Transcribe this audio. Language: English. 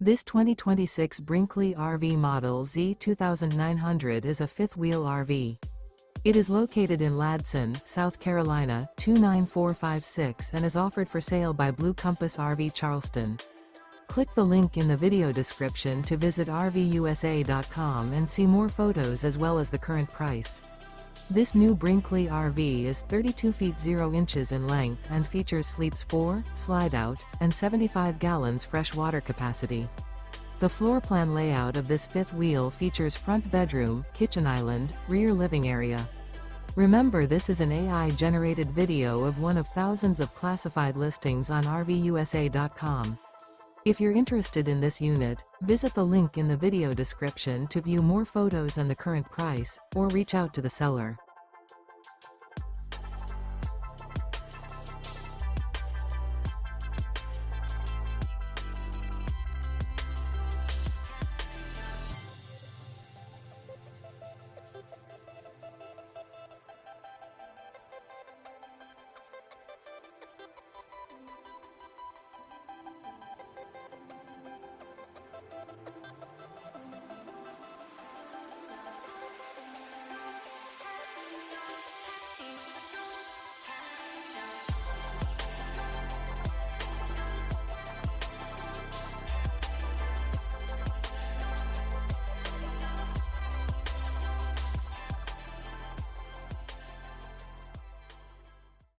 This 2026 Brinkley RV Model Z 2900 is a fifth-wheel RV. It is located in Ladson, South Carolina, 29456 and is offered for sale by Blue Compass RV Charleston. Click the link in the video description to visit RVUSA.com and see more photos as well as the current price. This new Brinkley RV is 32 feet 0 inches in length and features sleeps 4, slide-out, and 75 gallons fresh water capacity. The floor plan layout of this fifth wheel features front bedroom, kitchen island, rear living area. Remember, this is an AI-generated video of one of thousands of classified listings on RVUSA.com. If you're interested in this unit, visit the link in the video description to view more photos and the current price, or reach out to the seller.